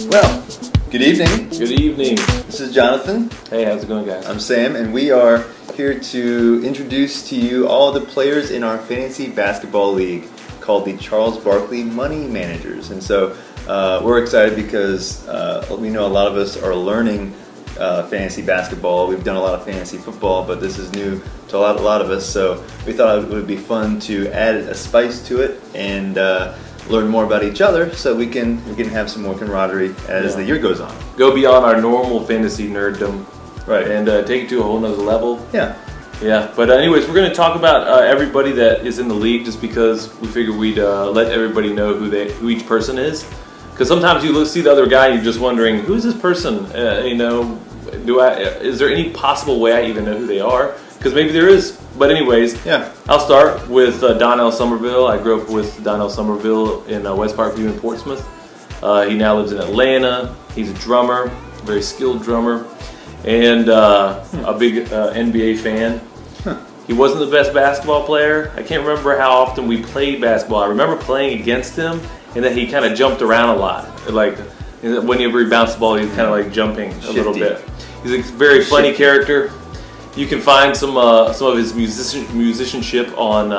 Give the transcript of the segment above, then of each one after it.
Well, good evening. Good evening. This is Jonathan. Hey, how's it going, guys? I'm Sam, and we are here to introduce to you all the players in our fantasy basketball league called the Charles Barkley Money Managers. And so we're excited because we know a lot of us are learning fantasy basketball. We've done a lot of fantasy football, but this is new to a lot of us. So we thought it would be fun to add a spice to it and learn more about each other, so we can have some more camaraderie as the year goes on. Go beyond our normal fantasy nerddom, Right. and take it to a whole nother level. Yeah. Yeah. But anyways, we're going to talk about everybody that is in the league, just because we figured we'd let everybody know who each person is. Because sometimes you see the other guy and you're just wondering, who's this person? Is there any possible way I even know who they are? Because maybe there is. But anyways, Yeah. I'll start with Donnell Somerville. I grew up with Donnell Somerville in West Parkview in Portsmouth. He now lives in Atlanta. He's a drummer, a very skilled drummer, and a big NBA fan. He wasn't the best basketball player. I can't remember how often we played basketball. I remember playing against him, and that he kind of jumped around a lot. Like whenever he bounced the ball, he was kind of like jumping a little bit. He's a very funny character. You can find some of his musicianship on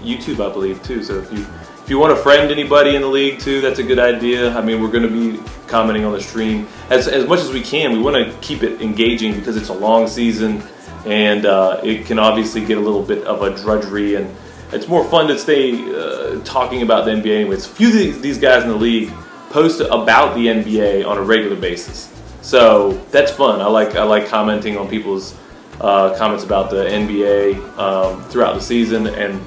YouTube, I believe, too. So if you want to friend anybody in the league too, that's a good idea. I mean, we're going to be commenting on the stream as much as we can. We want to keep it engaging because it's a long season, and it can obviously get a little bit of a drudgery, and it's more fun to stay talking about the NBA. Anyways, a few of these guys in the league post about the NBA on a regular basis, so that's fun. I like commenting on people's comments about the NBA throughout the season, and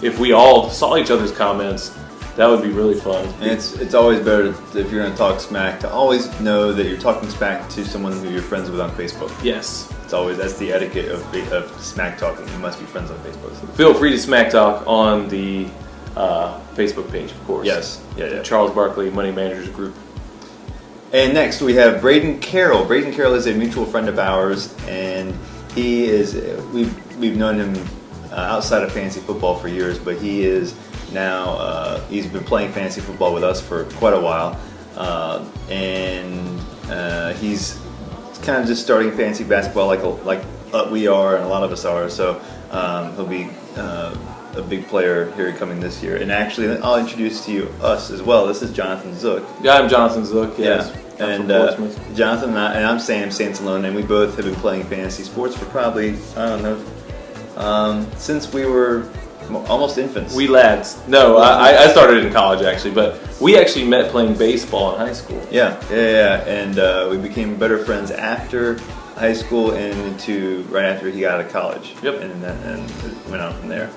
if we all saw each other's comments, that would be really fun. And it's always better if you're going to talk smack to always know that you're talking smack to someone who you're friends with on Facebook. Yes. That's the etiquette of smack talking. You must be friends on Facebook. So Feel free to smack talk on the Facebook page, of course. yes. Yeah. Charles Barkley Money Managers Group. And next we have Braden Carroll. Braden Carroll is a mutual friend of ours, and he is we've known him outside of fantasy football for years, but he is now he's been playing fantasy football with us for quite a while, and he's kind of just starting fantasy basketball like we are, and a lot of us are. So he'll be a big player here coming this year. And actually, I'll introduce to you us as well. This is Jonathan Zook. Yeah, I'm Jonathan Zook. Yes. Yeah. I'm And from Portsmouth. Jonathan and I'm Sam Santalone, and we both have been playing fantasy sports for probably, I don't know, since we were almost infants. We lads. No, I started in college actually, but we actually met playing baseball in high school. Yeah. And we became better friends after high school and into right after he got out of college. Yep. And it went on from there.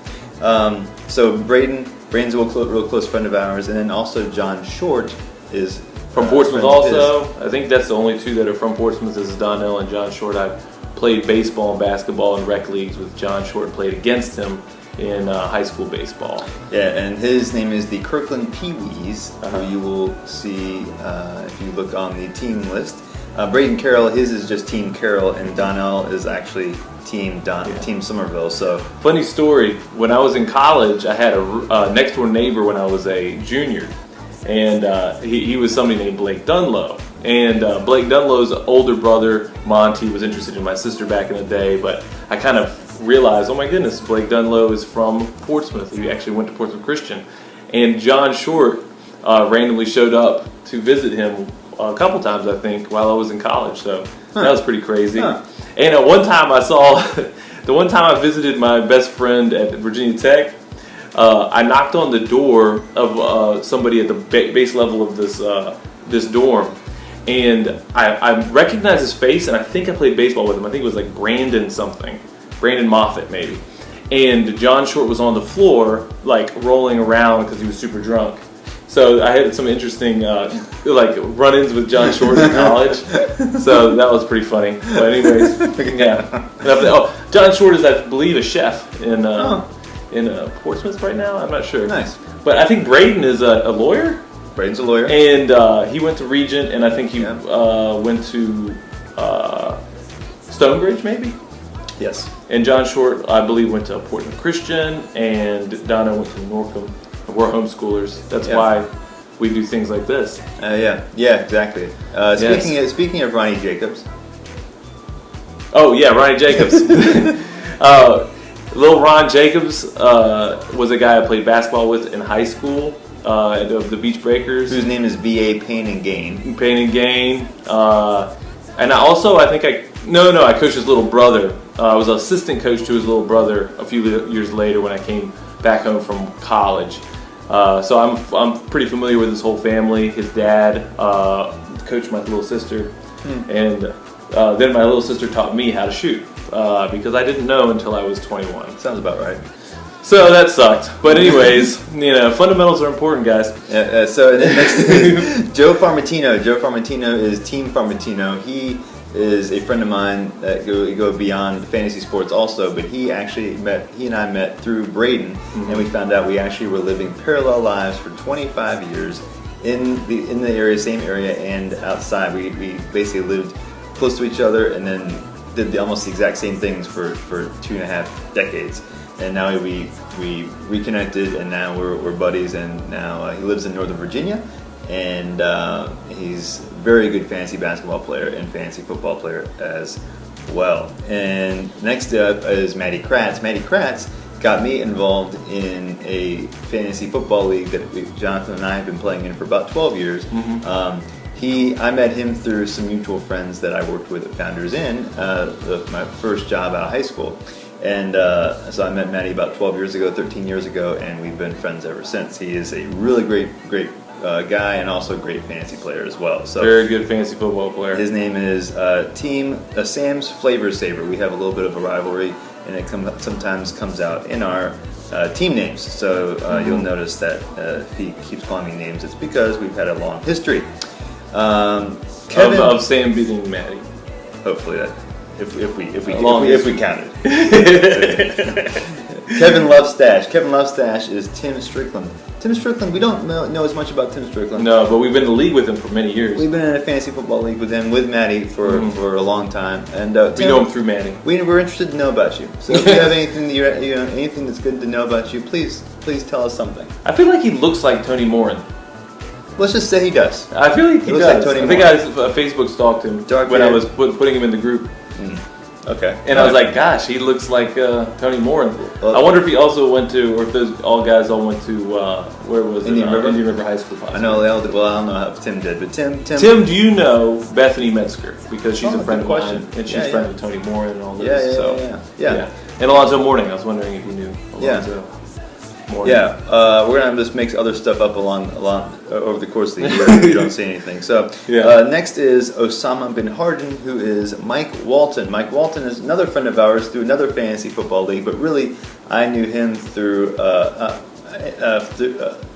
So Braden's a real close friend of ours, and then also John Short is From Portsmouth friends of his. also. I think that's the only two that are from Portsmouth is Donnell and John Short. I've played baseball and basketball in rec leagues with John Short and played against him in high school baseball. Yeah, and his name is the Kirkland Pee-wees, who you will see if you look on the team list. Braden Carroll, his is just Team Carroll, and Donnell is actually Team Somerville. So Funny story, when I was in college, I had a next door neighbor when I was a junior, and he was somebody named Blake Dunlow. And Blake Dunlow's older brother, Monty, was interested in my sister back in the day, but I kind of realized, oh my goodness, Blake Dunlow is from Portsmouth. He actually went to Portsmouth Christian. And John Short randomly showed up to visit him a couple times, I think, while I was in college. So that was pretty crazy. Huh. And the one time I visited my best friend at Virginia Tech, I knocked on the door of somebody at the base level of this dorm, and I recognized his face, and I think I played baseball with him. I think it was like Brandon Moffitt maybe. And John Short was on the floor, like rolling around because he was super drunk. So I had some interesting like run-ins with John Short in college. So that was pretty funny. But anyways, yeah. Oh, John Short is, I believe, a chef in Portsmouth right now. I'm not sure. Nice. But I think Braden is a lawyer. Braden's a lawyer. And he went to Regent, and I think he went to Stonebridge, maybe? Yes. And John Short, I believe, went to Portland Christian, and Donna went to Norcom. We're homeschoolers. That's why we do things like this. Yeah, exactly. Speaking of Ronnie Jacobs. Oh yeah, Ronnie Jacobs. Little Ron Jacobs was a guy I played basketball with in high school. Of the Beach Breakers, whose name is B.A. Payne and Gain. Payne and Gain. And I coached his little brother. I was an assistant coach to his little brother a few years later when I came back home from college. So I'm pretty familiar with his whole family. His dad coached my little sister, and then my little sister taught me how to shoot because I didn't know until I was 21. Sounds about right. So that sucked. But anyways, fundamentals are important, guys. So then next is Joe Farmatino. Joe Farmatino is Team Farmatino. He is a friend of mine that go beyond fantasy sports also, but he and I met through Braden, and we found out we actually were living parallel lives for 25 years in the area, same area, and outside. We basically lived close to each other, and then did almost the exact same things for 2.5 decades. And now we reconnected, and now we're buddies. And now he lives in Northern Virginia, and he's a very good fantasy basketball player and fantasy football player as well. And next up is Matty Kratz. Matty Kratz got me involved in a fantasy football league that Jonathan and I have been playing in for about 12 years. I met him through some mutual friends that I worked with at Founders Inn, my first job out of high school. And so I met Matty about 13 years ago, and we've been friends ever since. He is a really great guy, and also a great fantasy player as well. So very good fantasy football player. His name is Sam's Flavor Saver. We have a little bit of a rivalry, and it sometimes comes out in our team names. So you'll notice that if he keeps calling me names, it's because we've had a long history. Kevin, of Sam beating Matty. Hopefully that. If we counted. Kevin Lovestash. Kevin Lovestash is Tim Strickland. Tim Strickland, we don't know as much about Tim Strickland. No, but we've been in the league with him for many years. We've been in a fantasy football league with him, with Matty, for a long time. And we know him through Matty. We're interested to know about you. So if you have anything anything that's good to know about you, please tell us something. I feel like he looks like Tony Moran. Let's just say he does. I feel like he looks does. Like Tony I think I Facebook stalked him when I was putting him in the group. Okay. And I was like, gosh, he looks like Tony Moran. Well, I wonder if he also went to, or if those guys all went to, where was Indian it? River? Indian River High School. Possibly. I know they all did. Well, I don't know if Tim did, but Tim, do you know Bethany Metzger? Because she's a friend of mine, and she's friend with Tony Moran and all this. Yeah. And Alonzo Mourning. I was wondering if you knew Alonzo. Mourning. Yeah, we're gonna just mix other stuff up along over the course of the year if you don't see anything. So next is Osama bin Harden, who is Mike Walton. Mike Walton is another friend of ours through another fantasy football league, but really I knew him through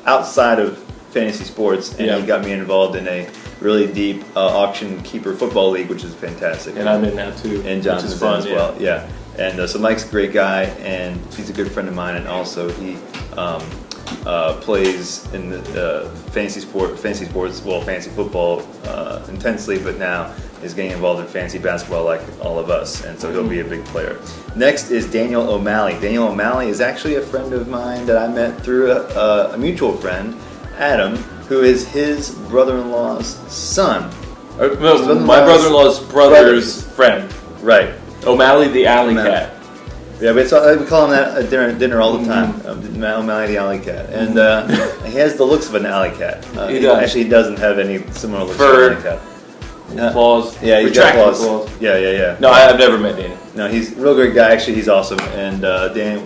outside of fantasy sports, and he got me involved in a really deep auction keeper football league, which is fantastic. And I'm in that too, and Jonathan's which is fun as well. Yeah. And so Mike's a great guy, and he's a good friend of mine, and also he plays in the fantasy football intensely, but now is getting involved in fantasy basketball like all of us, and so he'll be a big player. Next is Daniel O'Malley. Daniel O'Malley is actually a friend of mine that I met through a mutual friend, Adam, who is his brother-in-law's son. My brother-in-law's brother's friend. Right. O'Malley the Alley Cat. Yeah, we call him that at dinner all the time. O'Malley the Alley Cat, and he has the looks of an alley cat. He does. Actually, he doesn't have any similar looks to an alley cat. Claws. Yeah, he's got claws. Yeah. No, I've never met Danny. No, he's a real great guy. Actually, he's awesome. And Dan,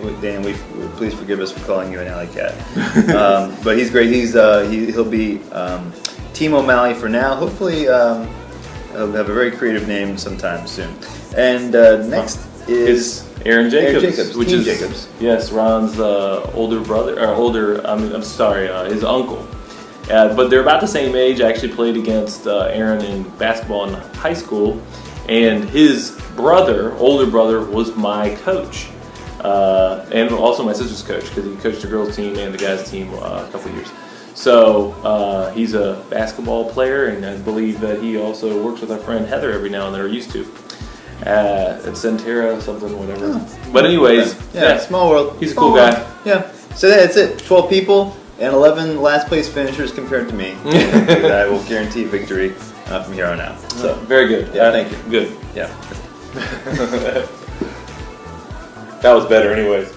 please forgive us for calling you an alley cat. But he's great. He'll be Team O'Malley for now. Hopefully, he'll have a very creative name sometime soon. And next is Aaron Jacobs, which is Jacobs. Yes, Ron's older brother, his uncle. But they're about the same age. I actually played against Aaron in basketball in high school, and his older brother, was my coach, and also my sister's coach, because he coached the girls' team and the guys' team a couple years. So he's a basketball player, and I believe that he also works with our friend Heather every now and then, or used to. At Centera, something, whatever. But anyways, small world. He's a cool guy. Yeah. So that's it. 12 people. and 11 last place finishers compared to me. I will guarantee victory from here on out. So very good. Yeah, thank you. Good. Yeah. That was better, anyways.